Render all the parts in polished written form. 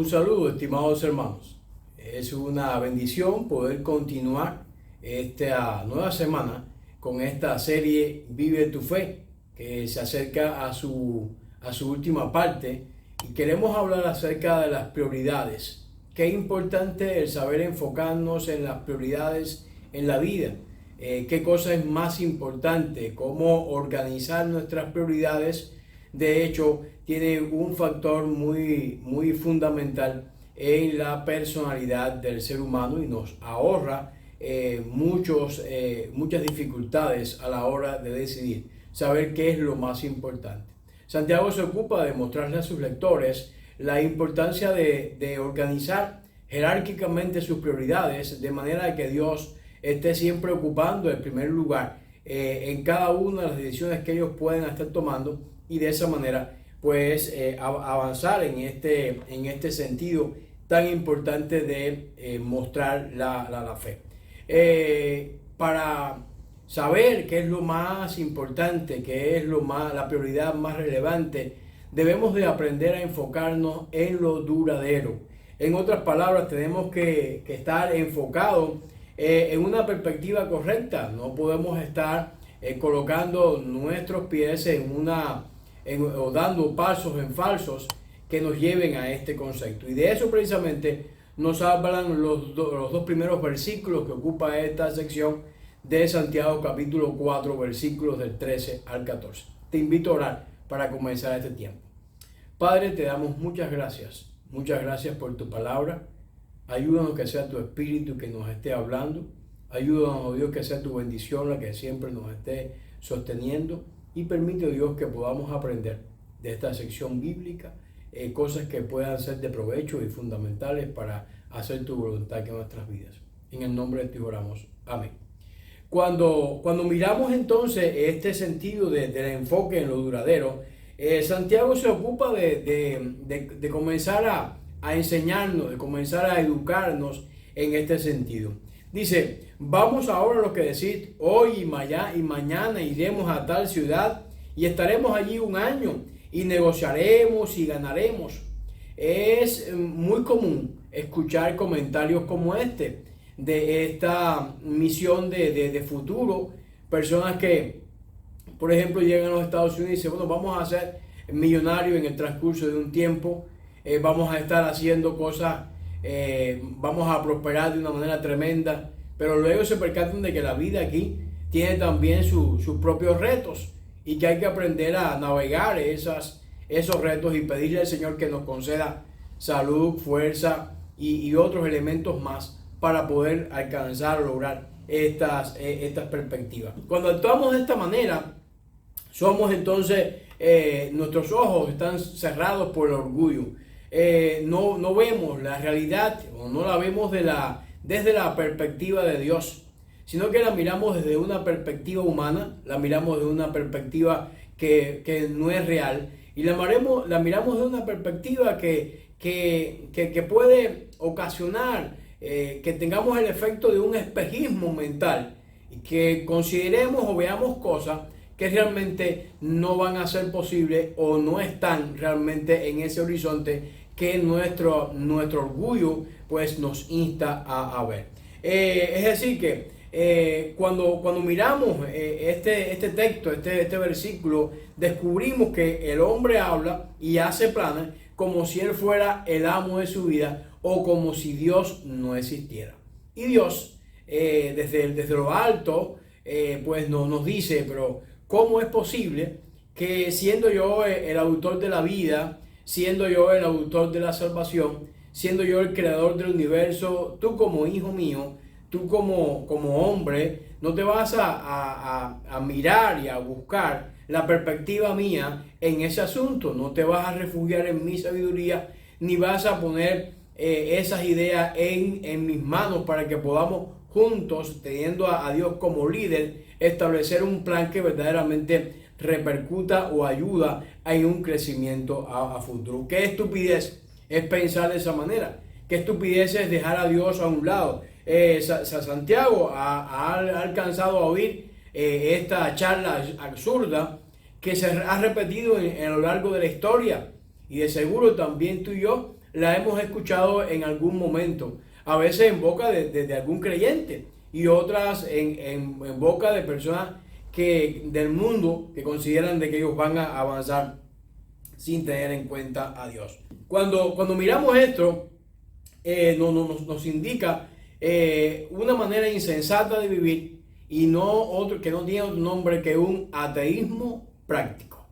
Un saludo, estimados hermanos. Es una bendición poder continuar esta nueva semana con esta serie Vive tu Fe, que se acerca a su última parte y queremos hablar acerca de las prioridades. Qué importante el saber enfocarnos en las prioridades en la vida. Qué cosa es más importante, cómo organizar nuestras prioridades. De hecho, tiene un factor muy fundamental en la personalidad del ser humano y nos ahorra muchas dificultades a la hora de decidir, saber qué es lo más importante. Santiago se ocupa de mostrarle a sus lectores la importancia de organizar jerárquicamente sus prioridades de manera que Dios esté siempre ocupando el primer lugar en cada una de las decisiones que ellos pueden estar tomando, y de esa manera pues avanzar en este sentido tan importante de mostrar la fe. Para saber qué es lo más importante, qué es la prioridad más relevante, debemos de aprender a enfocarnos en lo duradero. En otras palabras, tenemos que estar enfocados en una perspectiva correcta. No podemos estar colocando nuestros pies o dando pasos en falsos que nos lleven a este concepto. Y de eso precisamente nos hablan los dos primeros versículos que ocupa esta sección de Santiago capítulo 4, versículos del 13 al 14. Te invito a orar para comenzar este tiempo. Padre, te damos muchas gracias por tu palabra. Ayúdanos que sea tu espíritu que nos esté hablando. Ayúdanos, oh Dios, que sea tu bendición la que siempre nos esté sosteniendo. Y permite, Dios, que podamos aprender de esta sección bíblica cosas que puedan ser de provecho y fundamentales para hacer tu voluntad en nuestras vidas. En el nombre de ti oramos. Amén. Cuando miramos entonces este sentido del enfoque en lo duradero, Santiago se ocupa de comenzar a enseñarnos, de comenzar a educarnos en este sentido. Dice, vamos ahora a lo que decís, hoy y mañana iremos a tal ciudad y estaremos allí un año y negociaremos y ganaremos. Es muy común escuchar comentarios como este de esta misión de futuro. Personas que, por ejemplo, llegan a los Estados Unidos y dicen, bueno, vamos a ser millonarios en el transcurso de un tiempo, vamos a estar haciendo cosas, vamos a prosperar de una manera tremenda, pero luego se percatan de que la vida aquí tiene también sus propios retos y que hay que aprender a navegar esos retos y pedirle al Señor que nos conceda salud, fuerza y otros elementos más para poder alcanzar o lograr estas perspectivas. Cuando actuamos de esta manera, somos entonces, nuestros ojos están cerrados por el orgullo. No vemos la realidad o no la vemos desde la perspectiva de Dios, sino que la miramos desde una perspectiva humana, la miramos desde una perspectiva que no es real, y la miramos desde una perspectiva que puede ocasionar que tengamos el efecto de un espejismo mental y que consideremos o veamos cosas que realmente no van a ser posibles o no están realmente en ese horizonte que nuestro orgullo pues nos insta a ver. Es decir que cuando miramos este texto, este versículo, descubrimos que el hombre habla y hace planes como si él fuera el amo de su vida o como si Dios no existiera. Y Dios, desde lo alto, pues nos dice, pero ¿cómo es posible que siendo yo el autor de la vida, siendo yo el autor de la salvación, siendo yo el creador del universo, tú como hijo mío, tú como hombre, no te vas a mirar y a buscar la perspectiva mía en ese asunto? No te vas a refugiar en mi sabiduría, ni vas a poner esas ideas en mis manos para que podamos juntos, teniendo a Dios como líder, establecer un plan que verdaderamente repercuta o ayuda en un crecimiento a futuro. ¿Qué estupidez es pensar de esa manera? ¿Qué estupidez es dejar a Dios a un lado? Santiago ha alcanzado a oír esta charla absurda que se ha repetido a lo largo de la historia, y de seguro también tú y yo la hemos escuchado en algún momento, a veces en boca de algún creyente y otras en boca de personas del mundo que consideran de que ellos van a avanzar sin tener en cuenta a Dios. Cuando miramos esto, nos indica una manera insensata de vivir y no otro que no tiene otro nombre que un ateísmo práctico.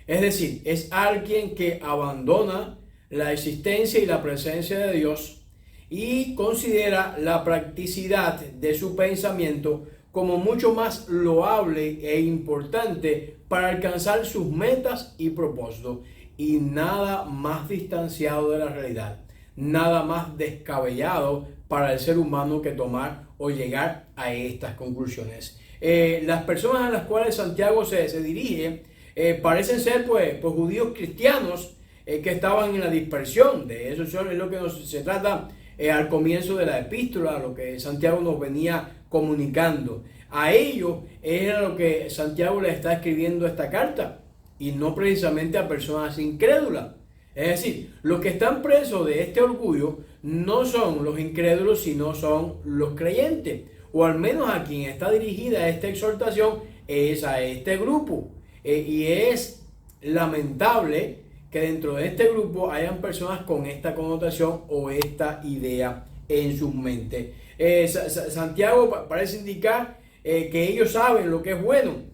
Es decir, es alguien que abandona la existencia y la presencia de Dios y considera la practicidad de su pensamiento como mucho más loable e importante para alcanzar sus metas y propósitos, y nada más distanciado de la realidad, nada más descabellado para el ser humano que tomar o llegar a estas conclusiones. Las personas a las cuales Santiago se dirige parecen ser pues judíos cristianos que estaban en la dispersión. De eso es lo que se trata al comienzo de la epístola, lo que Santiago nos venía comunicando. A ellos era lo que Santiago le está escribiendo esta carta, y no precisamente a personas incrédulas. Es decir, los que están presos de este orgullo no son los incrédulos, sino son los creyentes, o al menos a quien está dirigida esta exhortación es a este grupo. Y es lamentable que dentro de este grupo hayan personas con esta connotación o esta idea en sus mentes. Santiago parece indicar que ellos saben lo que es bueno,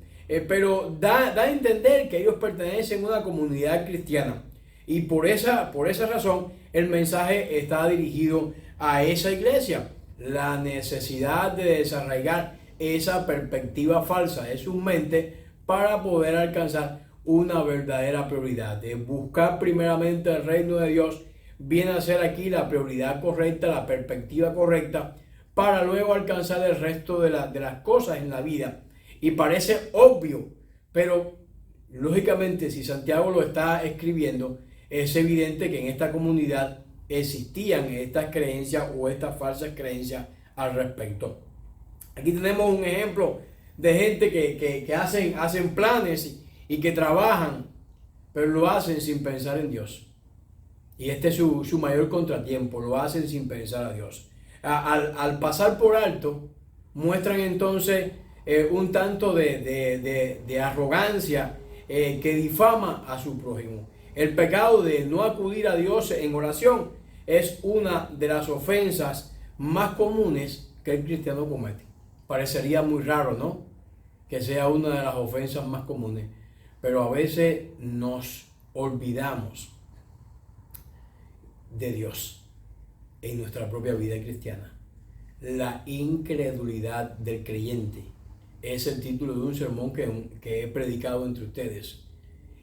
pero da a entender que ellos pertenecen a una comunidad cristiana, y por esa razón el mensaje está dirigido a esa iglesia. La necesidad de desarraigar esa perspectiva falsa de sus mentes para poder alcanzar una verdadera prioridad, de buscar primeramente el reino de Dios, viene a ser aquí la prioridad correcta, la perspectiva correcta, para luego alcanzar el resto de las cosas en la vida. Y parece obvio, pero lógicamente si Santiago lo está escribiendo, es evidente que en esta comunidad existían estas creencias o estas falsas creencias al respecto. Aquí tenemos un ejemplo de gente que hacen planes y que trabajan, pero lo hacen sin pensar en Dios. Y este es su mayor contratiempo, lo hacen sin pensar a Dios. Al pasar por alto, muestran entonces un tanto de arrogancia que difama a su prójimo. El pecado de no acudir a Dios en oración es una de las ofensas más comunes que el cristiano comete. Parecería muy raro, ¿no?, que sea una de las ofensas más comunes, pero a veces nos olvidamos de Dios en nuestra propia vida cristiana. La incredulidad del creyente es el título de un sermón que he predicado entre ustedes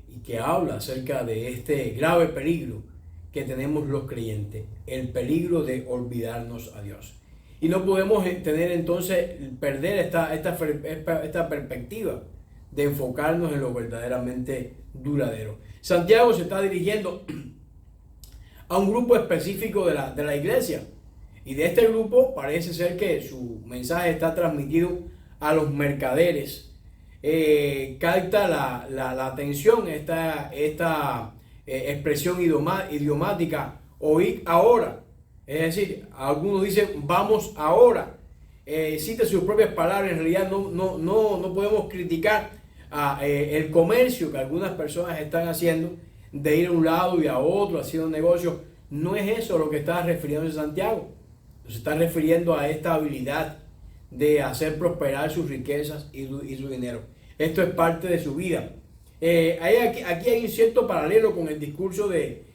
y que habla acerca de este grave peligro que tenemos los creyentes, el peligro de olvidarnos a Dios. Y no podemos tener entonces, perder esta perspectiva de enfocarnos en lo verdaderamente duradero. Santiago se está dirigiendo a un grupo específico de la iglesia, y de este grupo parece ser que su mensaje está transmitido a los mercaderes. Capta la atención esta expresión idiomática, oíd ahora. Es decir, algunos dicen vamos ahora. Cita sus propias palabras. En realidad no podemos criticar el comercio que algunas personas están haciendo, de ir a un lado y a otro haciendo negocios. No es eso lo que está refiriéndose Santiago. Se está refiriendo a esta habilidad de hacer prosperar sus riquezas y su dinero. Esto es parte de su vida. Aquí hay un cierto paralelo con el discurso de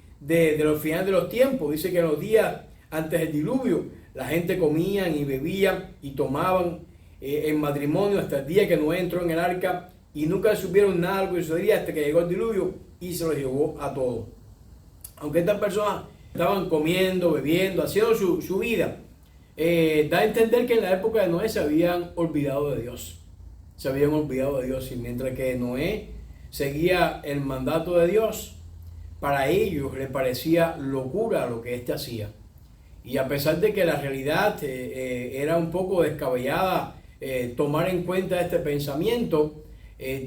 los finales de los tiempos. Dice que en los días antes del diluvio la gente comían y bebían y tomaban en matrimonio hasta el día que Noé entró en el arca, y nunca supieron nada de lo que sucedería hasta que llegó el diluvio y se los llevó a todos. Aunque estas personas estaban comiendo, bebiendo, haciendo su vida, da a entender que en la época de Noé se habían olvidado de Dios. Se habían olvidado de Dios, y mientras que Noé seguía el mandato de Dios, para ellos le parecía locura lo que éste hacía. Y a pesar de que la realidad era un poco descabellada, tomar en cuenta este pensamiento,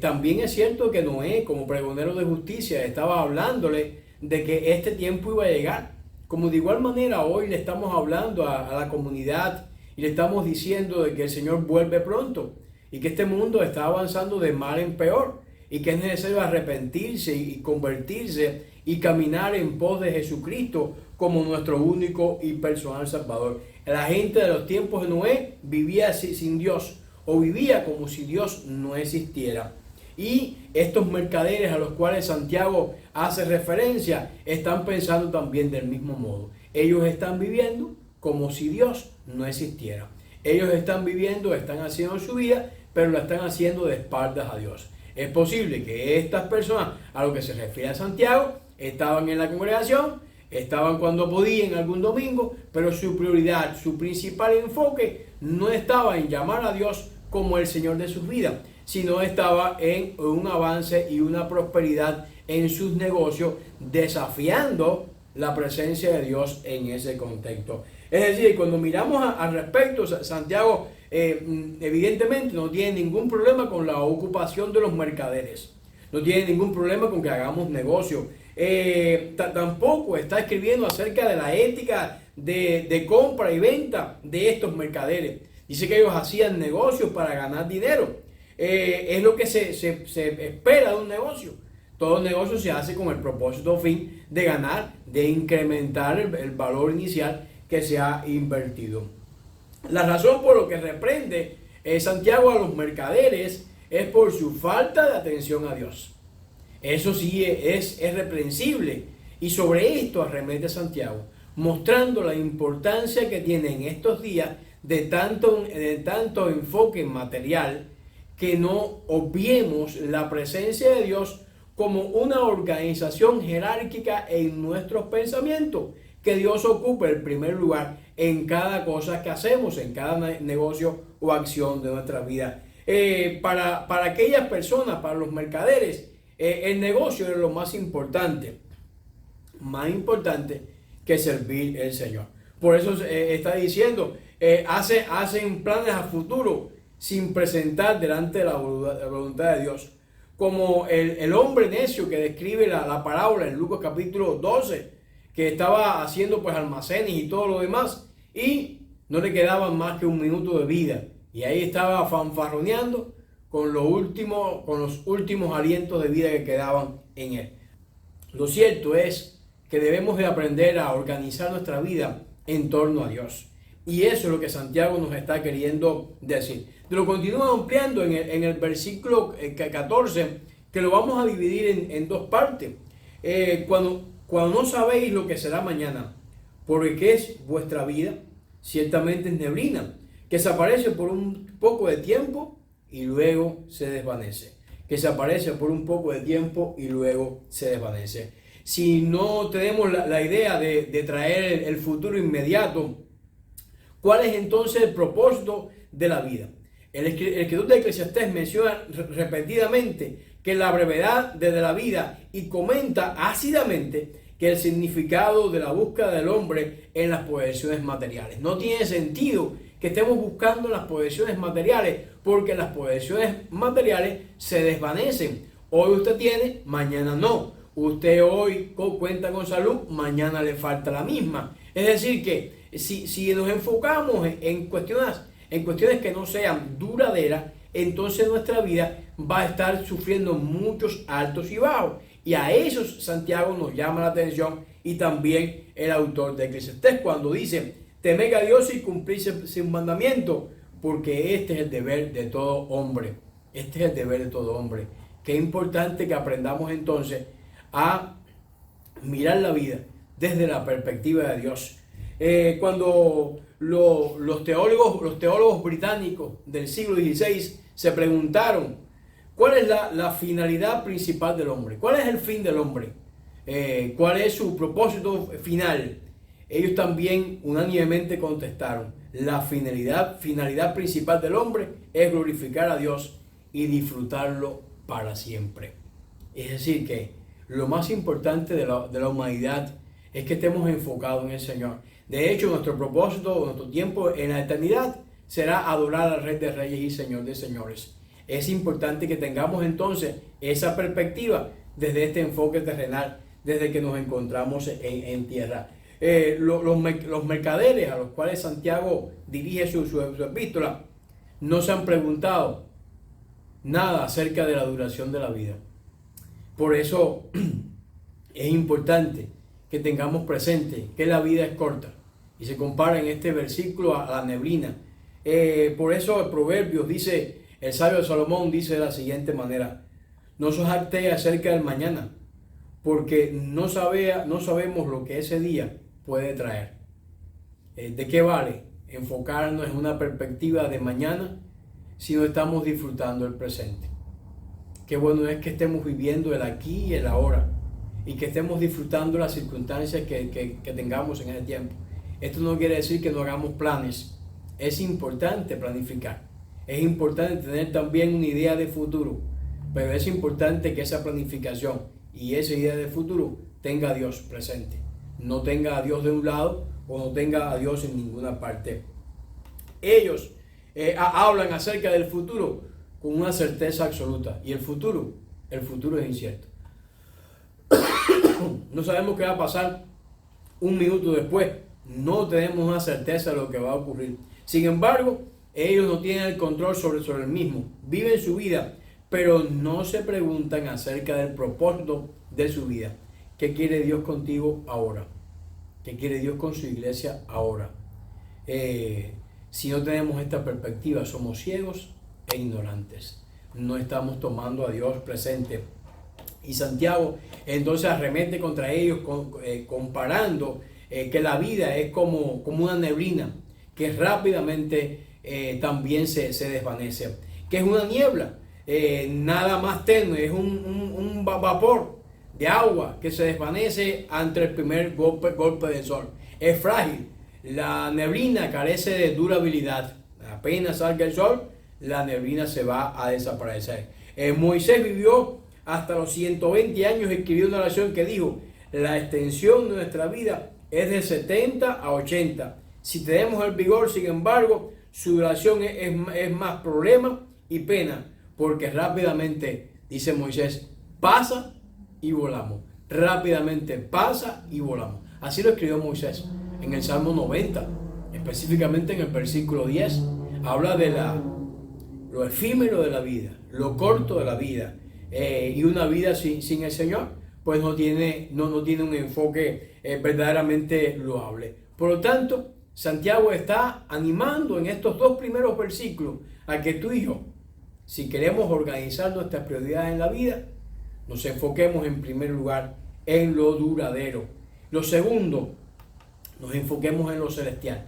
también es cierto que Noé, como pregonero de justicia, estaba hablándole de que este tiempo iba a llegar, como de igual manera hoy le estamos hablando a la comunidad y le estamos diciendo de que el Señor vuelve pronto y que este mundo está avanzando de mal en peor y que es necesario arrepentirse y convertirse y caminar en pos de Jesucristo como nuestro único y personal Salvador. La gente de los tiempos de Noé vivía así, sin Dios, o vivía como si Dios no existiera. Y estos mercaderes a los cuales Santiago hace referencia están pensando también del mismo modo. Ellos están viviendo como si Dios no existiera. Ellos están viviendo, están haciendo su vida, pero la están haciendo de espaldas a Dios. Es posible que estas personas, a lo que se refiere a Santiago, estaban en la congregación, estaban cuando podían algún domingo, pero su prioridad, su principal enfoque no estaba en llamar a Dios como el Señor de sus vidas, sino estaba en un avance y una prosperidad en sus negocios, desafiando la presencia de Dios en ese contexto. Es decir, cuando miramos al respecto, Santiago evidentemente no tiene ningún problema con la ocupación de los mercaderes, no tiene ningún problema con que hagamos negocio. Tampoco está escribiendo acerca de la ética de compra y venta de estos mercaderes. Dice que ellos hacían negocios para ganar dinero. Es lo que se espera de un negocio. Todo negocio se hace con el propósito fin de ganar, de incrementar el valor inicial que se ha invertido. La razón por lo que reprende Santiago a los mercaderes es por su falta de atención a Dios. Eso sí es reprensible, y sobre esto arremete Santiago, mostrando la importancia que tiene en estos días de tanto enfoque material, que no obviemos la presencia de Dios como una organización jerárquica en nuestros pensamientos, que Dios ocupe el primer lugar en cada cosa que hacemos, en cada negocio o acción de nuestra vida. Para aquellas personas, para los mercaderes, el negocio es lo más importante que servir al Señor. Por eso está diciendo, hacen planes a futuro sin presentar delante de la voluntad de Dios. Como el hombre necio que describe la parábola en Lucas capítulo 12, que estaba haciendo pues almacenes y todo lo demás, y no le quedaba más que un minuto de vida, y ahí estaba fanfarroneando con los últimos alientos de vida que quedaban en él. Lo cierto es que debemos de aprender a organizar nuestra vida en torno a Dios. Y eso es lo que Santiago nos está queriendo decir. Lo continúa ampliando en el versículo 14, que lo vamos a dividir en dos partes. Cuando no sabéis lo que será mañana, porque ¿qué es vuestra vida? Ciertamente es neblina, que se aparece por un poco de tiempo y luego se desvanece. Que se aparece por un poco de tiempo y luego se desvanece. Si no tenemos la idea de traer el futuro inmediato, ¿cuál es entonces el propósito de la vida? El escritor de Eclesiastés menciona repetidamente que la brevedad de la vida, y comenta ácidamente que el significado de la búsqueda del hombre en las posesiones materiales. No tiene sentido que estemos buscando las posesiones materiales, porque las posesiones materiales se desvanecen. Hoy usted tiene, mañana no. Usted hoy cuenta con salud, mañana le falta la misma. Es decir que si nos enfocamos en cuestiones que no sean duraderas, entonces nuestra vida va a estar sufriendo muchos altos y bajos. Y a esos Santiago nos llama la atención, y también el autor de Eclesiastés, cuando dice: temed a Dios y cumplid sus mandamientos, porque este es el deber de todo hombre. Este es el deber de todo hombre. Qué importante que aprendamos entonces a mirar la vida desde la perspectiva de Dios. Cuando los teólogos británicos del siglo XVI se preguntaron cuál es la finalidad principal del hombre, cuál es el fin del hombre, cuál es su propósito final, ellos también unánimemente contestaron: la finalidad principal del hombre es glorificar a Dios y disfrutarlo para siempre. Es decir, que lo más importante de la humanidad es que estemos enfocados en el Señor. De hecho, nuestro propósito, nuestro tiempo en la eternidad será adorar al Rey de Reyes y Señor de Señores. Es importante que tengamos entonces esa perspectiva desde este enfoque terrenal, desde que nos encontramos en tierra. Los mercaderes a los cuales Santiago dirige su epístola no se han preguntado nada acerca de la duración de la vida. Por eso es importante que tengamos presente que la vida es corta y se compara en este versículo a la neblina. Por eso el Proverbios dice, el sabio Salomón dice de la siguiente manera: no se jacte acerca del mañana, porque no sabemos lo que ese día puede traer. ¿De qué vale enfocarnos en una perspectiva de mañana si no estamos disfrutando el presente? Qué bueno es que estemos viviendo el aquí y el ahora y que estemos disfrutando las circunstancias que tengamos en ese tiempo. Esto no quiere decir que no hagamos planes. Es importante planificar. Es importante tener también una idea de futuro, pero es importante que esa planificación y esa idea de futuro tenga a Dios presente. No tenga a Dios de un lado o no tenga a Dios en ninguna parte. Ellos hablan acerca del futuro con una certeza absoluta, y el futuro es incierto. No sabemos qué va a pasar un minuto después. No tenemos una certeza de lo que va a ocurrir. Sin embargo, ellos no tienen el control sobre el mismo. Viven su vida, pero no se preguntan acerca del propósito de su vida. ¿Qué quiere Dios contigo ahora? ¿Qué quiere Dios con su iglesia ahora? Si no tenemos esta perspectiva, somos ciegos e ignorantes. No estamos tomando a Dios presente. Y Santiago entonces arremete contra ellos comparando que la vida es como una neblina que rápidamente también se desvanece. Que es una niebla, nada más tenue, es un vapor de agua que se desvanece ante el primer golpe del sol. Es frágil. La neblina carece de durabilidad. Apenas salga el sol, la neblina se va a desaparecer. Moisés vivió hasta los 120 años, escribió una oración que dijo: la extensión de nuestra vida es de 70 a 80. Si tenemos el vigor, sin embargo, su duración es más problema y pena, porque rápidamente, dice Moisés, pasa y volamos. Rápidamente pasa y volamos. Así lo escribió Moisés en el Salmo 90, específicamente en el versículo 10. Habla de lo efímero de la vida, lo corto de la vida, y una vida sin el Señor pues no tiene un enfoque verdaderamente loable. Por lo tanto, Santiago está animando en estos dos primeros versículos a que tú y yo, si queremos organizar nuestras prioridades en la vida, nos enfoquemos en primer lugar en lo duradero. Lo segundo, nos enfoquemos en lo celestial,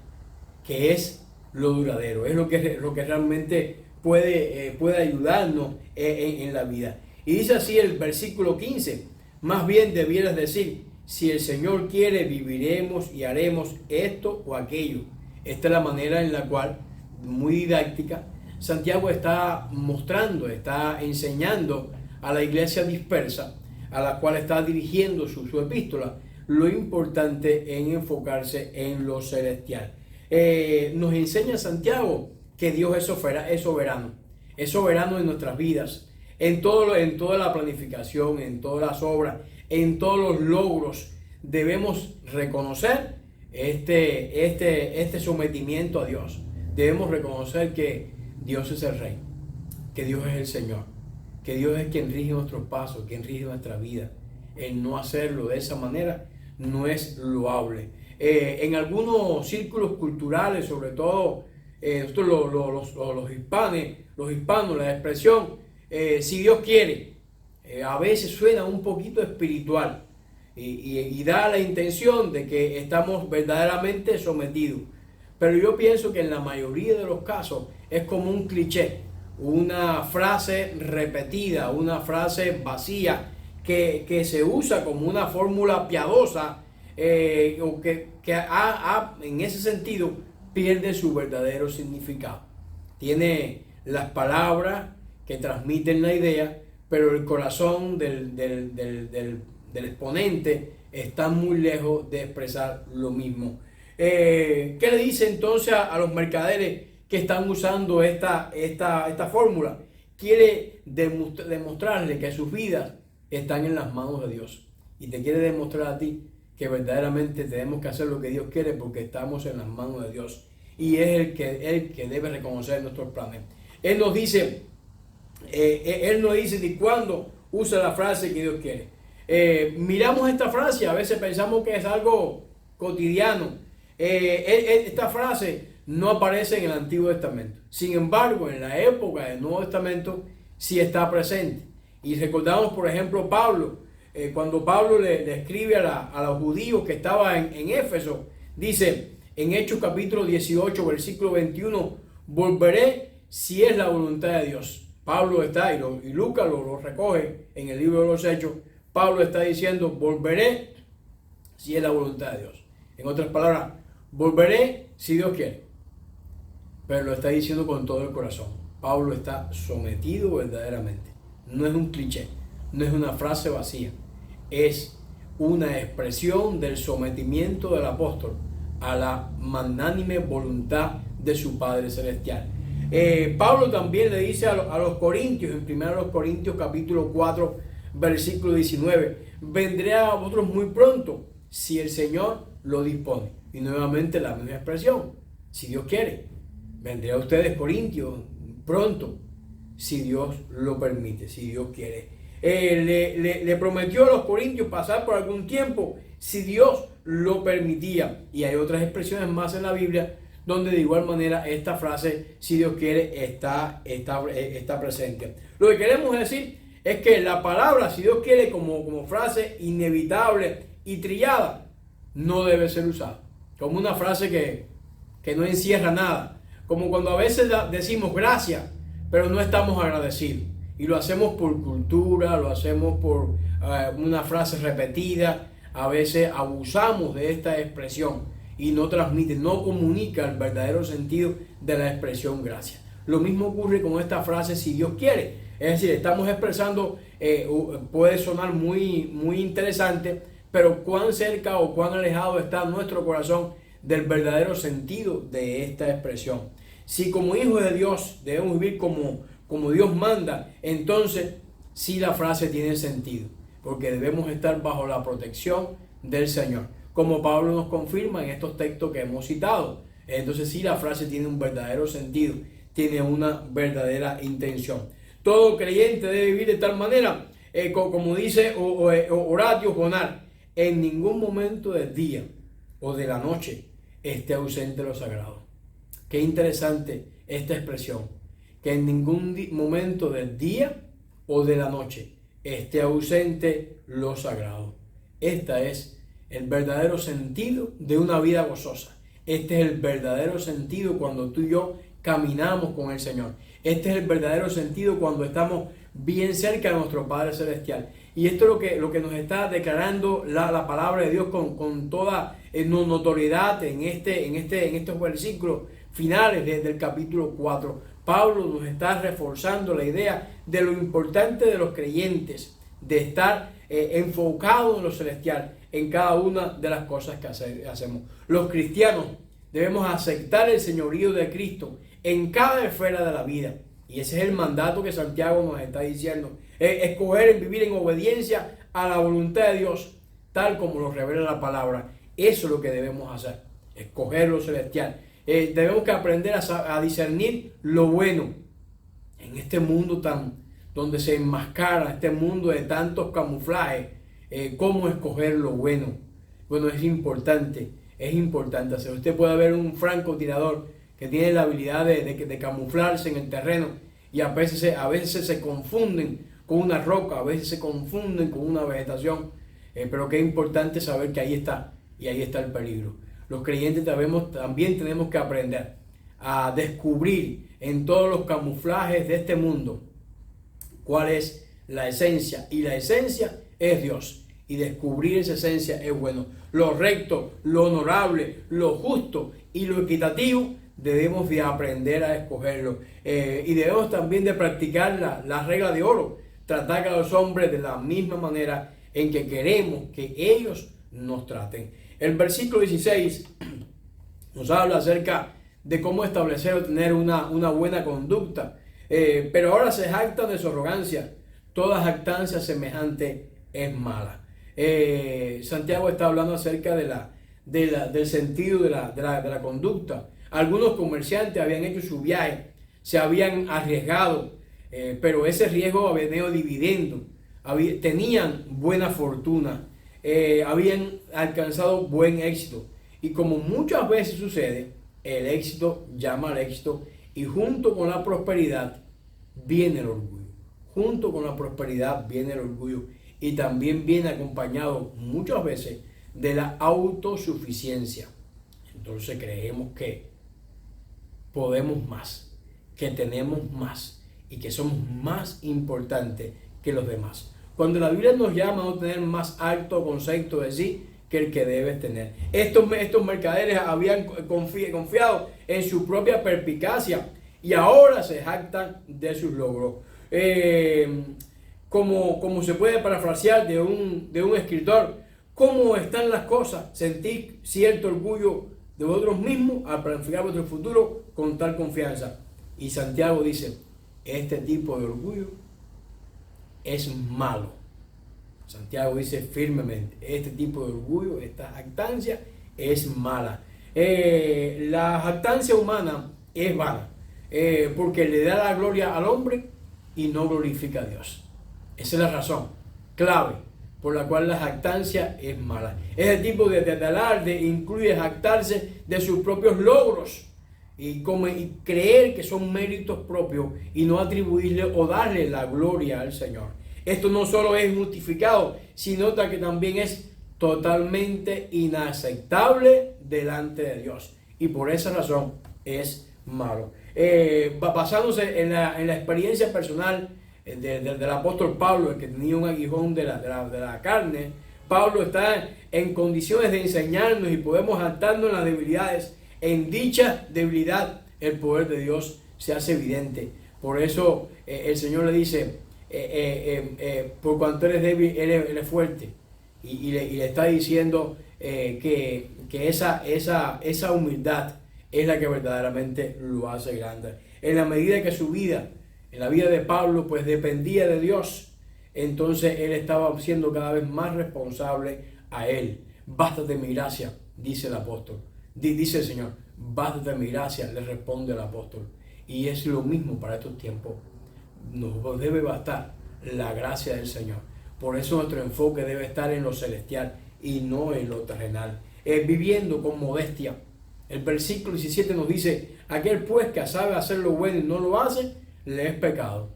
que es lo duradero, es lo que realmente puede ayudarnos en la vida. Y dice así el versículo 15: más bien debieras decir, si el Señor quiere, viviremos y haremos esto o aquello. Esta es la manera en la cual, muy didáctica, Santiago está mostrando, está enseñando a la iglesia dispersa, a la cual está dirigiendo su epístola, lo importante en enfocarse en lo celestial. Nos enseña Santiago que Dios es soberano en nuestras vidas, en toda la planificación, en todas las obras, en todos los logros. Debemos reconocer este sometimiento a Dios. Debemos reconocer que Dios es el Rey, que Dios es el Señor, que Dios es quien rige nuestros pasos, quien rige nuestra vida. El no hacerlo de esa manera no es loable. En algunos círculos culturales, sobre todo los hispanos, la expresión si Dios quiere, a veces suena un poquito espiritual y da la intención de que estamos verdaderamente sometidos. Pero yo pienso que en la mayoría de los casos es como un cliché, una frase repetida, una frase vacía que se usa como una fórmula piadosa, o que en ese sentido pierde su verdadero significado. Tiene las palabras que transmiten la idea, pero el corazón del exponente está muy lejos de expresar lo mismo. ¿Qué le dice entonces a los mercaderes que están usando esta fórmula? Quiere demostrarle que sus vidas están en las manos de Dios, y te quiere demostrar a ti que verdaderamente tenemos que hacer lo que Dios quiere porque estamos en las manos de Dios y es el que debe reconocer nuestros planes. Él nos dice ni cuándo usa la frase que Dios quiere. Miramos esta frase, a veces pensamos que es algo cotidiano. Esta frase no aparece en el Antiguo Testamento. Sin embargo, en la época del Nuevo Testamento sí está presente. Y recordamos, por ejemplo, Pablo, cuando Pablo le escribe a los judíos que estaban en Éfeso, dice en Hechos capítulo 18, versículo 21, volveré si es la voluntad de Dios. Pablo está, y Lucas lo recoge en el libro de los Hechos, Pablo está diciendo, volveré si es la voluntad de Dios. En otras palabras, volveré si Dios quiere. Pero lo está diciendo con todo el corazón. Pablo está sometido verdaderamente. No es un cliché, no es una frase vacía. Es una expresión del sometimiento del apóstol a la magnánime voluntad de su Padre Celestial. Pablo también le dice a los corintios, en 1 Corintios capítulo 4, versículo 19, vendré a vosotros muy pronto, si el Señor lo dispone. Y nuevamente la misma expresión, si Dios quiere. Vendré a ustedes, corintios, pronto, si Dios lo permite, si Dios quiere. Le prometió a los corintios pasar por algún tiempo, si Dios lo permitía. Y hay otras expresiones más en la Biblia donde de igual manera esta frase, si Dios quiere, está presente. Lo que queremos decir es que la palabra, si Dios quiere, como frase inevitable y trillada, no debe ser usada como una frase que no encierra nada. Como cuando a veces decimos gracias, pero no estamos agradecidos. Y lo hacemos por cultura, lo hacemos por una frase repetida. A veces abusamos de esta expresión y no transmite, no comunica el verdadero sentido de la expresión gracias. Lo mismo ocurre con esta frase, si Dios quiere. Es decir, estamos expresando, puede sonar muy, muy interesante, pero cuán cerca o cuán alejado está nuestro corazón del verdadero sentido de esta expresión. Si como hijos de Dios debemos vivir como Dios manda, entonces sí la frase tiene sentido, porque debemos estar bajo la protección del Señor, como Pablo nos confirma en estos textos que hemos citado. Entonces sí la frase tiene un verdadero sentido, tiene una verdadera intención. Todo creyente debe vivir de tal manera, como dice Horatio Bonar, en ningún momento del día o de la noche esté ausente lo sagrado. Qué interesante esta expresión, que en ningún momento del día o de la noche esté ausente lo sagrado. Este es el verdadero sentido de una vida gozosa. Este es el verdadero sentido cuando tú y yo caminamos con el Señor. Este es el verdadero sentido cuando estamos bien cerca de nuestro Padre Celestial. Y esto es lo que nos está declarando la palabra de Dios con toda notoriedad en estos versículos finales del capítulo 4. Pablo nos está reforzando la idea de lo importante de los creyentes, de estar enfocados en lo celestial, en cada una de las cosas que hacemos. Los cristianos debemos aceptar el señorío de Cristo en cada esfera de la vida. Y ese es el mandato que Santiago nos está diciendo. Escoger vivir en obediencia a la voluntad de Dios, tal como lo revela la palabra. Eso es lo que debemos hacer, escoger lo celestial. Debemos que aprender a discernir lo bueno en este mundo donde se enmascara, este mundo de tantos camuflajes. ¿Cómo escoger lo bueno? Bueno, es importante hacerlo. Usted puede ver un francotirador que tiene la habilidad de camuflarse en el terreno y a veces se confunden con una roca, a veces se confunden con una vegetación, pero qué importante saber que ahí está, y ahí está el peligro. Los creyentes también tenemos que aprender a descubrir en todos los camuflajes de este mundo cuál es la esencia, y la esencia es Dios, y descubrir esa esencia es bueno. Lo recto, lo honorable, lo justo y lo equitativo debemos de aprender a escogerlo, y debemos también de practicar la regla de oro, tratar a los hombres de la misma manera en que queremos que ellos nos traten. El versículo 16 nos habla acerca de cómo establecer o tener una buena conducta, pero ahora se jactan de su arrogancia. Toda jactancia semejante es mala. Santiago está hablando acerca del sentido de la conducta. Algunos comerciantes habían hecho su viaje, se habían arriesgado, pero ese riesgo había tenido dividendo, tenían buena fortuna, habían alcanzado buen éxito. Y como muchas veces sucede, el éxito llama al éxito, y junto con la prosperidad viene el orgullo. Junto con la prosperidad viene el orgullo, y también viene acompañado muchas veces de la autosuficiencia. Entonces creemos que podemos más, que tenemos más y que somos más importantes que los demás. Cuando la Biblia nos llama a no tener más alto concepto de sí que el que debes tener. Estos mercaderes habían confiado en su propia perspicacia y ahora se jactan de sus logros. Como se puede parafrasear de un escritor, ¿cómo están las cosas? Sentí cierto orgullo de vosotros mismos al planificar vuestro futuro con tal confianza. Y Santiago dice, este tipo de orgullo es malo. Santiago dice firmemente, este tipo de orgullo, esta jactancia es mala. La jactancia humana es vana, porque le da la gloria al hombre y no glorifica a Dios. Esa es la razón clave por la cual la jactancia es mala. Ese tipo de alarde incluye jactarse de sus propios logros y creer que son méritos propios y no atribuirle o darle la gloria al Señor. Esto no solo es justificado, sino que también es totalmente inaceptable delante de Dios. Y por esa razón es malo. Basándose en la experiencia personal del apóstol Pablo, el que tenía un aguijón de la carne, Pablo está en condiciones de enseñarnos y podemos jactarnos en las debilidades. En dicha debilidad el poder de Dios se hace evidente. Por eso el Señor le dice, por cuanto eres débil, eres fuerte. Y le está diciendo que esa humildad es la que verdaderamente lo hace grande. En la medida que su vida, en la vida de Pablo, pues dependía de Dios, entonces él estaba siendo cada vez más responsable a él. Bástate mi gracia, dice el apóstol. Dice el Señor, bástate mi gracia, le responde el apóstol. Y es lo mismo para estos tiempos. Nos debe bastar la gracia del Señor. Por eso nuestro enfoque debe estar en lo celestial y no en lo terrenal. Viviendo con modestia. El versículo 17 nos dice, aquel pues que sabe hacer lo bueno y no lo hace, le es pecado.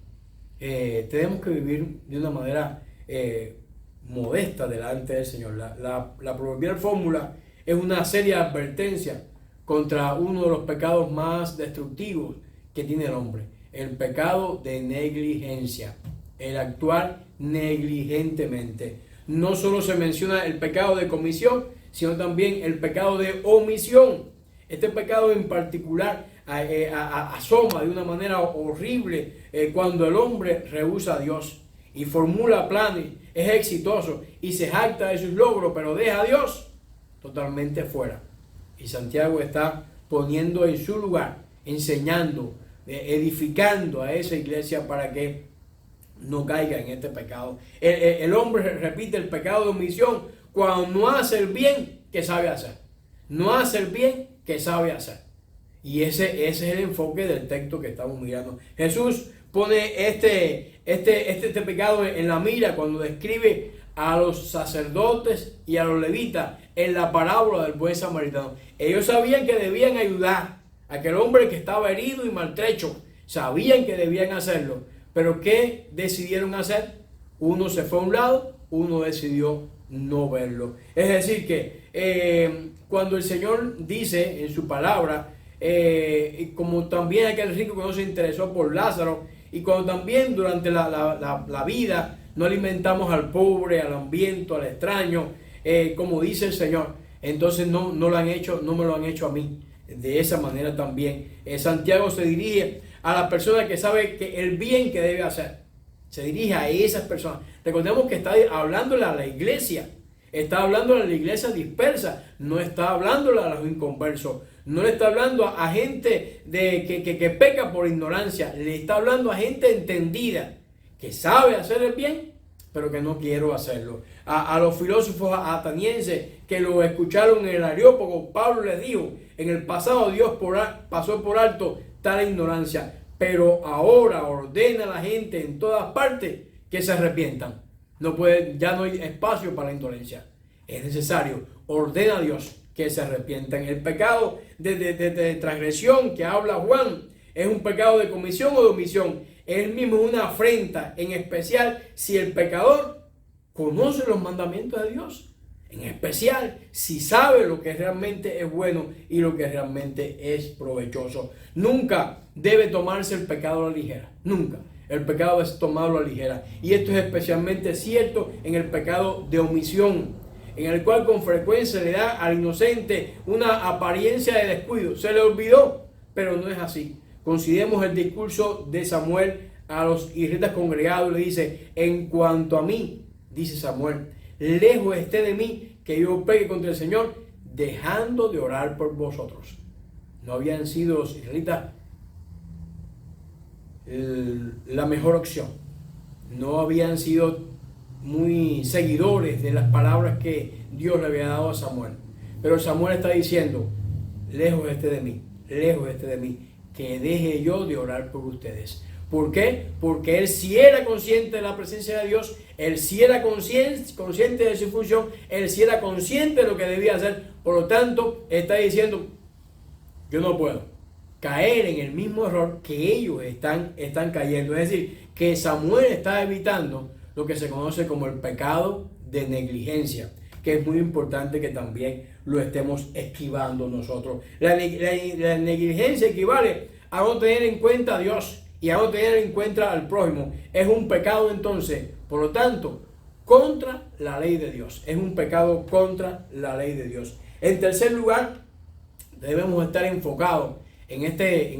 Tenemos que vivir de una manera modesta delante del Señor. La proverbial fórmula es una seria advertencia contra uno de los pecados más destructivos que tiene el hombre. El pecado de negligencia. El actuar negligentemente. No solo se menciona el pecado de comisión, sino también el pecado de omisión. Este pecado en particular asoma de una manera horrible cuando el hombre rehúsa a Dios y formula planes, es exitoso y se jacta de sus logros, pero deja a Dios totalmente fuera. Y Santiago está poniendo en su lugar, enseñando, edificando a esa iglesia para que no caiga en este pecado. El hombre repite el pecado de omisión cuando no hace el bien que sabe hacer. No hace el bien que sabe hacer. Y ese es el enfoque del texto que estamos mirando. Jesús pone este pecado en la mira cuando describe a los sacerdotes y a los levitas en la parábola del buen samaritano. Ellos sabían que debían ayudar a aquel hombre que estaba herido y maltrecho. Sabían que debían hacerlo. Pero ¿qué decidieron hacer? Uno se fue a un lado, uno decidió no verlo. Es decir que cuando el Señor dice en su palabra, como también aquel rico que no se interesó por Lázaro, y cuando también durante la vida no alimentamos al pobre, al hambriento, al extraño, como dice el Señor, entonces no me lo han hecho a mí. De esa manera también Santiago se dirige a las personas que sabe que el bien que debe hacer. Se dirige a esas personas. Recordemos que está hablándole a la iglesia. Está hablándole a la iglesia dispersa. No está hablándole a los inconversos. No le está hablando a gente que peca por ignorancia. Le está hablando a gente entendida, que sabe hacer el bien, pero que no quiero hacerlo. A los filósofos atenienses que lo escucharon en el Areópago, Pablo les dijo, en el pasado Dios pasó por alto tal ignorancia, pero ahora ordena a la gente en todas partes que se arrepientan. Ya no hay espacio para la indolencia. Es necesario, ordena a Dios que se arrepientan. El pecado de transgresión que habla Juan es un pecado de comisión o de omisión. Es mismo una afrenta, en especial si el pecador conoce los mandamientos de Dios. En especial si sabe lo que realmente es bueno y lo que realmente es provechoso. Nunca debe tomarse el pecado a la ligera. Nunca. El pecado es tomarlo a la ligera. Y esto es especialmente cierto en el pecado de omisión, en el cual con frecuencia le da al inocente una apariencia de descuido. Se le olvidó, pero no es así. Consideremos el discurso de Samuel a los israelitas congregados. Le dice: en cuanto a mí, dice Samuel, lejos esté de mí que yo peque contra el Señor, dejando de orar por vosotros. No habían sido los israelitas la mejor opción. No habían sido muy seguidores de las palabras que Dios le había dado a Samuel. Pero Samuel está diciendo: lejos esté de mí, que deje yo de orar por ustedes. ¿Por qué? Porque él sí era consciente de la presencia de Dios, él sí era consciente de su función, él sí era consciente de lo que debía hacer. Por lo tanto, está diciendo: yo no puedo caer en el mismo error que ellos están cayendo. Es decir, que Samuel está evitando lo que se conoce como el pecado de negligencia, que es muy importante que también lo estemos esquivando nosotros. La negligencia equivale a no tener en cuenta a Dios y a no tener en cuenta al prójimo. Es un pecado entonces, por lo tanto, contra la ley de Dios. Es un pecado contra la ley de Dios. En tercer lugar, debemos estar enfocados en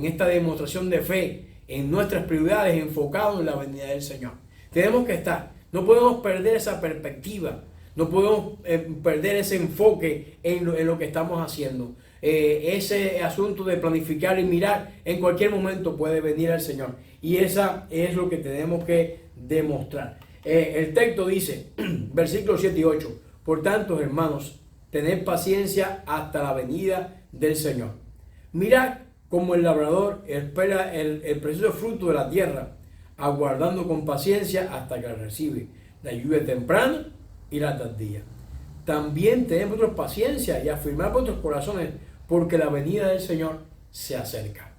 esta demostración de fe, en nuestras prioridades, enfocados en la venida del Señor. Tenemos que estar, no podemos perder esa perspectiva, no podemos perder ese enfoque en lo que estamos haciendo. Ese asunto de planificar y mirar, en cualquier momento puede venir el Señor. Y esa es lo que tenemos que demostrar. El texto dice, versículos 7 y 8, por tanto, hermanos, tened paciencia hasta la venida del Señor. Mirad como el labrador espera el precioso fruto de la tierra, aguardando con paciencia hasta que recibe la lluvia temprana y la tardía. También tenemos vosotros paciencia y afirmad vuestros corazones, porque la venida del Señor se acerca.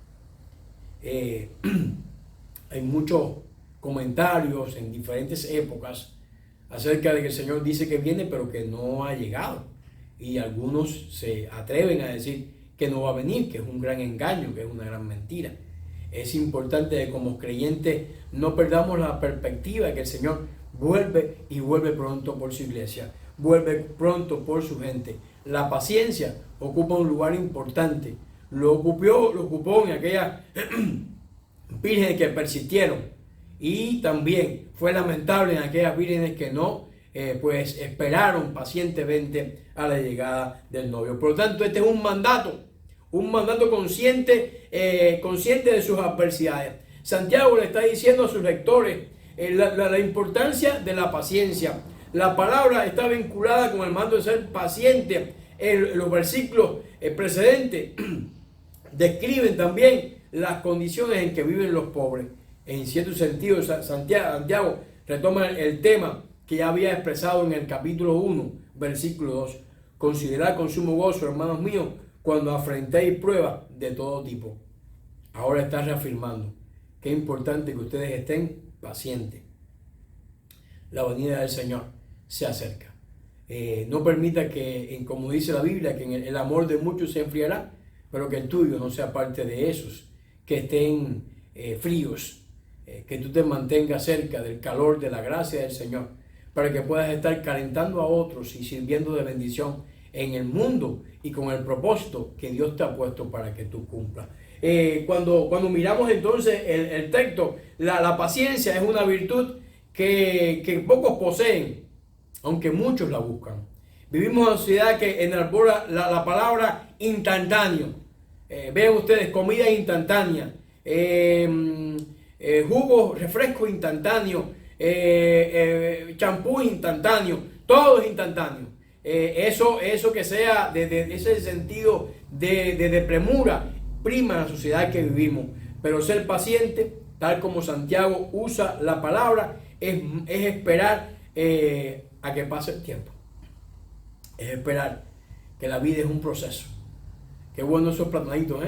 Hay muchos comentarios en diferentes épocas acerca de que el Señor dice que viene, pero que no ha llegado. Y algunos se atreven a decir que no va a venir, que es un gran engaño, que es una gran mentira. Es importante que como creyentes no perdamos la perspectiva de que el Señor vuelve y vuelve pronto por su iglesia, vuelve pronto por su gente. La paciencia ocupa un lugar importante. Lo ocupó en aquellas vírgenes que persistieron, y también fue lamentable en aquellas vírgenes que no esperaron pacientemente a la llegada del novio. Por lo tanto, este es un mandato consciente de sus adversidades. Santiago le está diciendo a sus lectores la importancia de la paciencia. La palabra está vinculada con el mando de ser paciente. Los versículos precedentes describen también las condiciones en que viven los pobres. En cierto sentido, Santiago retoma el tema que ya había expresado en el capítulo 1, versículo 2. Considerad con sumo gozo, hermanos míos, cuando afrentéis pruebas de todo tipo. Ahora está reafirmando que es importante que ustedes estén pacientes. La venida del Señor se acerca. No permita que, como dice la Biblia, que el amor de muchos se enfriará, pero que el tuyo no sea parte de esos que estén fríos. Que tú te mantengas cerca del calor de la gracia del Señor, para que puedas estar calentando a otros y sirviendo de bendición en el mundo y con el propósito que Dios te ha puesto para que tú cumplas. Cuando miramos entonces el texto, la paciencia es una virtud que pocos poseen, aunque muchos la buscan. Vivimos en una sociedad que enarbora la palabra instantáneo. Vean ustedes, comida instantánea, jugos, refrescos instantáneos, champú instantáneo, todo es instantáneo. Eso que sea de ese sentido de premura prima en la sociedad que vivimos. Pero ser paciente, tal como Santiago usa la palabra, es esperar a que pase el tiempo. Es esperar que la vida es un proceso. Qué bueno esos platanitos,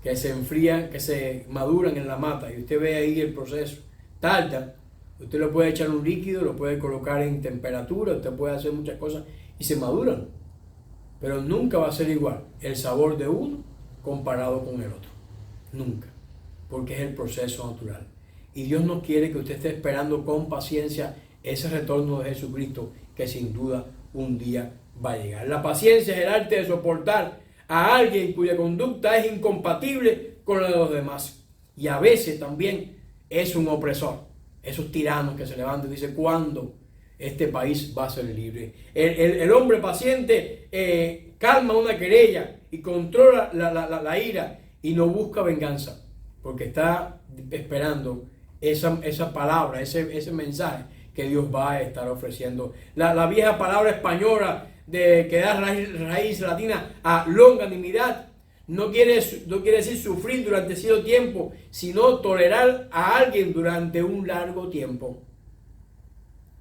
que se enfrían, que se maduran en la mata. Y usted ve ahí el proceso. Tarda. Usted le puede echar un líquido, lo puede colocar en temperatura, usted puede hacer muchas cosas y se maduran. Pero nunca va a ser igual el sabor de uno comparado con el otro. Nunca. Porque es el proceso natural. Y Dios no quiere que usted esté esperando con paciencia ese retorno de Jesucristo, que sin duda un día va a llegar. La paciencia es el arte de soportar a alguien cuya conducta es incompatible con la de los demás. Y a veces también es un opresor. Esos tiranos que se levantan y dicen, ¿cuándo este país va a ser libre? El hombre paciente calma una querella y controla la ira y no busca venganza, porque está esperando esa palabra, ese mensaje que Dios va a estar ofreciendo. La vieja palabra española que da raíz latina a longanimidad no quiere decir sufrir durante cierto tiempo, sino tolerar a alguien durante un largo tiempo.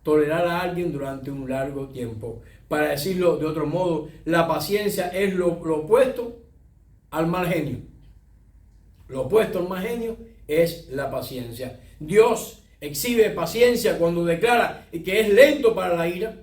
Tolerar a alguien durante un largo tiempo. Para decirlo de otro modo, la paciencia es lo opuesto al mal genio. Lo opuesto al mal genio es la paciencia. Dios exhibe paciencia cuando declara que es lento para la ira.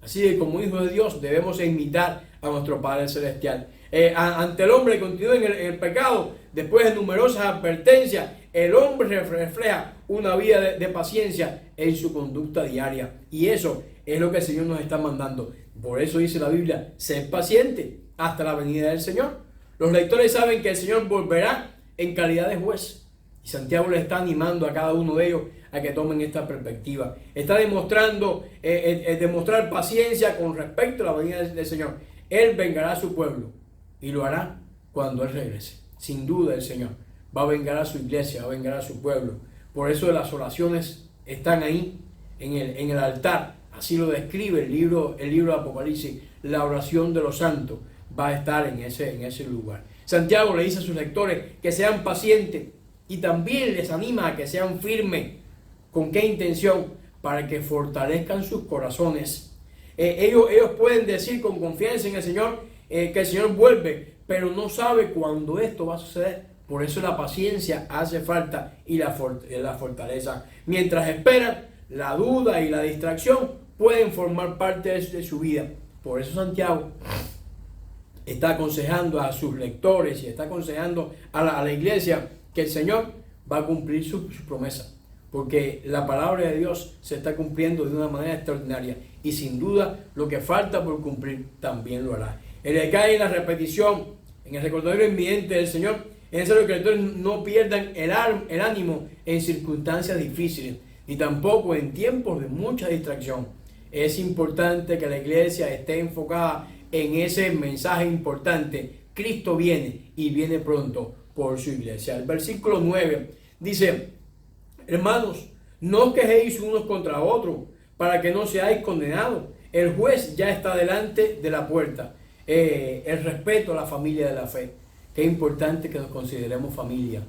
Así que como hijos de Dios debemos imitar a nuestro Padre Celestial. Ante el hombre que continúa en el pecado, después de numerosas advertencias, el hombre refleja una vida de paciencia en su conducta diaria. Y eso es lo que el Señor nos está mandando. Por eso dice la Biblia, sed paciente hasta la venida del Señor. Los lectores saben que el Señor volverá en calidad de juez. Y Santiago le está animando a cada uno de ellos a que tomen esta perspectiva. Está demostrando, demostrar paciencia con respecto a la venida del Señor. Él vengará a su pueblo y lo hará cuando Él regrese. Sin duda el Señor va a vengar a su iglesia, va a vengar a su pueblo. Por eso las oraciones están ahí en el altar. Así lo describe el libro de Apocalipsis. La oración de los santos va a estar en ese lugar. Santiago le dice a sus lectores que sean pacientes y también les anima a que sean firmes. ¿Con qué intención? Para que fortalezcan sus corazones. Ellos pueden decir con confianza en el Señor que el Señor vuelve, pero no sabe cuándo esto va a suceder. Por eso la paciencia hace falta y la fortaleza. Mientras esperan, la duda y la distracción pueden formar parte de su vida. Por eso Santiago está aconsejando a sus lectores y está aconsejando a la iglesia que el Señor va a cumplir su promesa. Porque la palabra de Dios se está cumpliendo de una manera extraordinaria. Y sin duda lo que falta por cumplir también lo hará. El detalle y la repetición en el recordatorio inminente del Señor es necesario que los lectores no pierdan el ánimo en circunstancias difíciles, ni tampoco en tiempos de mucha distracción. Es importante que la iglesia esté enfocada en ese mensaje importante. Cristo viene y viene pronto por su iglesia. El versículo 9 dice: hermanos, no os quejéis unos contra otros para que no seáis condenados. El juez ya está delante de la puerta. El respeto a la familia de la fe. Qué importante que nos consideremos familia.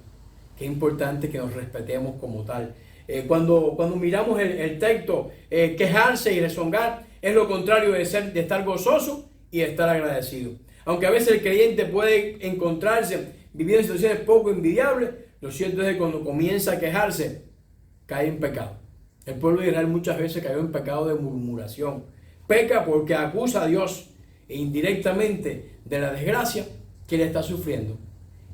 Qué importante que nos respetemos como tal. Cuando miramos el texto, quejarse y rezongar es lo contrario de estar gozoso y de estar agradecido. Aunque a veces el creyente puede encontrarse viviendo situaciones poco envidiables, lo cierto es que cuando comienza a quejarse, cae en pecado. El pueblo de Israel muchas veces cayó en pecado de murmuración. Peca porque acusa a Dios indirectamente de la desgracia que le está sufriendo.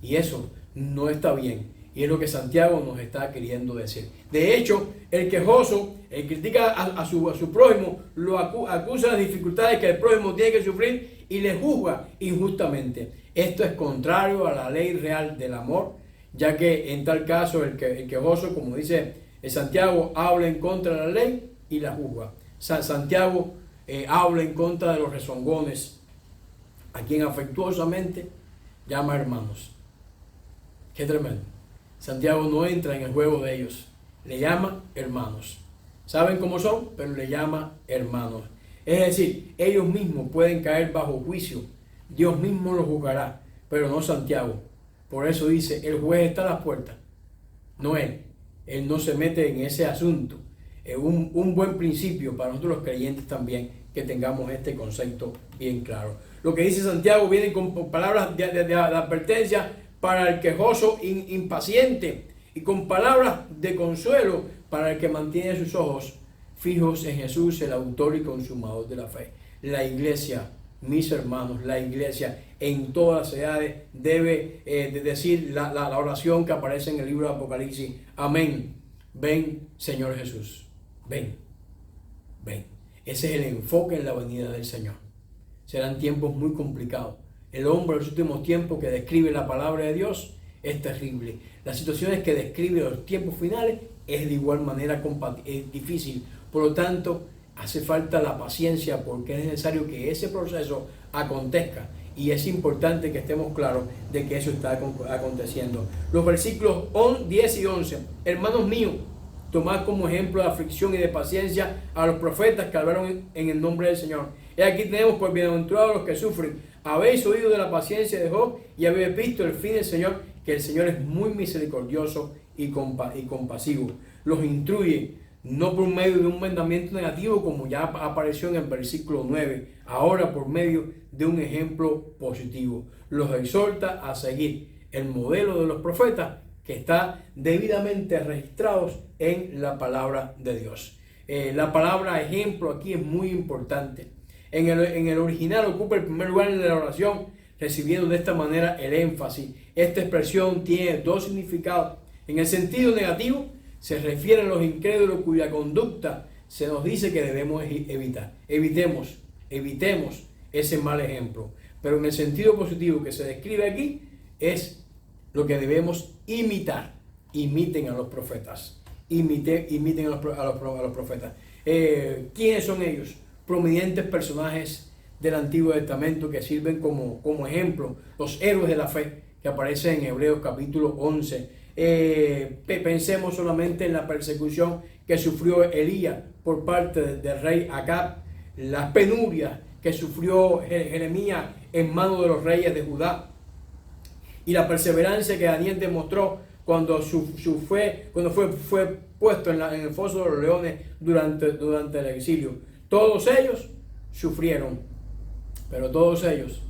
Y eso no está bien. Y es lo que Santiago nos está queriendo decir. De hecho, el quejoso, el critica a su prójimo, lo acusa de las dificultades que el prójimo tiene que sufrir y le juzga injustamente. Esto es contrario a la ley real del amor, ya que en tal caso el quejoso, como dice Santiago, habla en contra de la ley y la juzga. Santiago habla en contra de los rezongones, a quien afectuosamente llama hermanos. Qué tremendo. Santiago no entra en el juego de ellos, le llama hermanos. Saben cómo son, pero le llama hermanos. Es decir, ellos mismos pueden caer bajo juicio. Dios mismo los juzgará, pero no Santiago. Por eso dice, el juez está a las puertas, no él. Él no se mete en ese asunto. Es un buen principio para nosotros los creyentes también, que tengamos este concepto bien claro. Lo que dice Santiago viene con palabras de advertencia para el quejoso impaciente y con palabras de consuelo para el que mantiene sus ojos fijos en Jesús, el autor y consumador de la fe. La iglesia, mis hermanos, la iglesia en todas las edades debe de decir la oración que aparece en el libro de Apocalipsis. Amén. Ven, Señor Jesús. Ven. Ven. Ese es el enfoque en la venida del Señor. Serán tiempos muy complicados. El hombre en los últimos tiempos que describe la palabra de Dios es terrible. Las situaciones que describe los tiempos finales es de igual manera difícil. Por lo tanto, hace falta la paciencia porque es necesario que ese proceso acontezca. Y es importante que estemos claros de que eso está aconteciendo. Los versículos 10 y 11. Hermanos míos, tomad como ejemplo de aflicción y de paciencia a los profetas que hablaron en el nombre del Señor. Y aquí tenemos, pues, bienaventurados los que sufren. Habéis oído de la paciencia de Job y habéis visto el fin del Señor, que el Señor es muy misericordioso y compasivo. Los instruye, no por medio de un mandamiento negativo, como ya apareció en el versículo 9, ahora por medio de un ejemplo positivo. Los exhorta a seguir el modelo de los profetas que está debidamente registrados en la palabra de Dios. La palabra ejemplo aquí es muy importante. En el original ocupa el primer lugar en la oración, recibiendo de esta manera el énfasis. Esta expresión tiene dos significados. En el sentido negativo, se refiere a los incrédulos cuya conducta se nos dice que debemos evitar. Evitemos ese mal ejemplo. Pero en el sentido positivo que se describe aquí, es lo que debemos imitar. Imiten a los profetas. Imiten a los profetas. ¿Quiénes son ellos? Prominentes personajes del Antiguo Testamento que sirven como ejemplo. Los héroes de la fe que aparecen en Hebreos capítulo 11. Pensemos solamente en la persecución que sufrió Elías por parte del rey Acab, las penurias que sufrió Jeremías en manos de los reyes de Judá y la perseverancia que Daniel demostró cuando fue puesto en el foso de los leones durante el exilio. Todos ellos sufrieron, pero todos ellos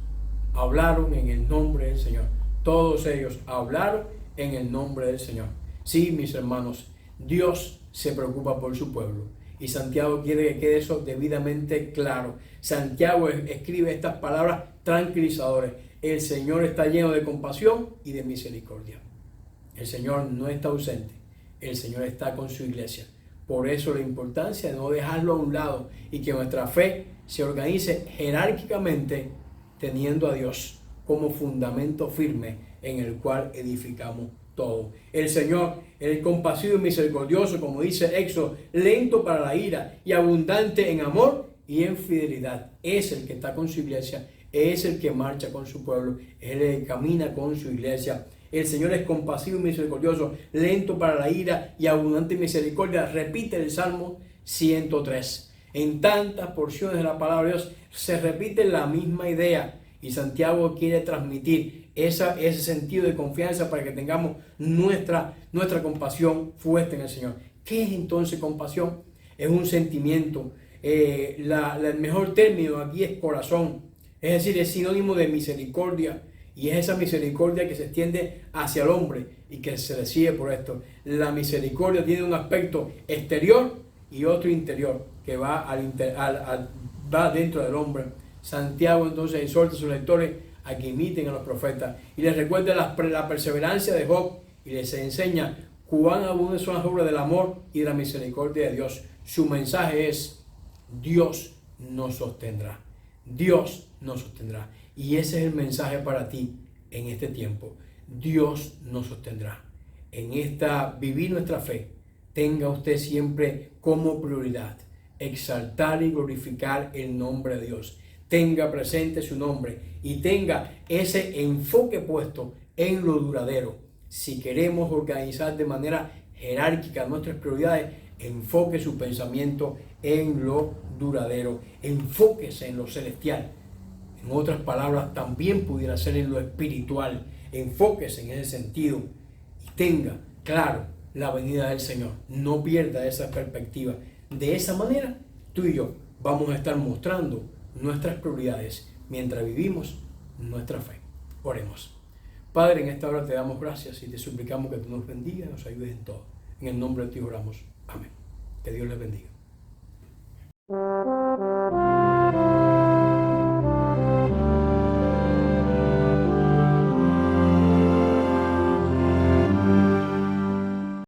hablaron en el nombre del Señor. Todos ellos hablaron en el nombre del Señor. Sí, mis hermanos, Dios se preocupa por su pueblo y Santiago quiere que quede eso debidamente claro. Santiago escribe estas palabras tranquilizadoras. El Señor está lleno de compasión y de misericordia. El Señor no está ausente, el Señor está con su iglesia. Por eso la importancia de no dejarlo a un lado y que nuestra fe se organice jerárquicamente teniendo a Dios como fundamento firme en el cual edificamos todo. El Señor, el compasivo y misericordioso, como dice Éxodo, lento para la ira y abundante en amor y en fidelidad. Es el que está con su iglesia, es el que marcha con su pueblo, es el que camina con su iglesia. El Señor es compasivo y misericordioso, lento para la ira y abundante en misericordia. Repite el Salmo 103. En tantas porciones de la palabra de Dios se repite la misma idea. Y Santiago quiere transmitir ese sentido de confianza para que tengamos nuestra compasión fuerte en el Señor. ¿Qué es entonces compasión? Es un sentimiento. El mejor término aquí es corazón. Es decir, es sinónimo de misericordia. Y es esa misericordia que se extiende hacia el hombre y que se recibe por esto. La misericordia tiene un aspecto exterior y otro interior que va dentro del hombre. Santiago entonces exhorta a sus lectores a que imiten a los profetas y les recuerda la perseverancia de Job y les enseña cuán abundantes son las obras del amor y de la misericordia de Dios. Su mensaje es: Dios nos sostendrá. Dios nos sostendrá. Y ese es el mensaje para ti en este tiempo. Dios nos sostendrá. En vivir nuestra fe, tenga usted siempre como prioridad exaltar y glorificar el nombre de Dios. Tenga presente su nombre y tenga ese enfoque puesto en lo duradero. Si queremos organizar de manera jerárquica nuestras prioridades, Enfoque su pensamiento en lo duradero. Enfóquese en lo celestial. En otras palabras, también pudiera ser en lo espiritual. Enfóquese en ese sentido y tenga claro la venida del Señor. No pierda esa perspectiva. De esa manera, tú y yo vamos a estar mostrando nuestras prioridades mientras vivimos nuestra fe. Oremos. Padre, en esta hora te damos gracias y te suplicamos que tú nos bendigas, nos ayudes en todo. En el nombre de ti oramos. Amén. Que Dios les bendiga.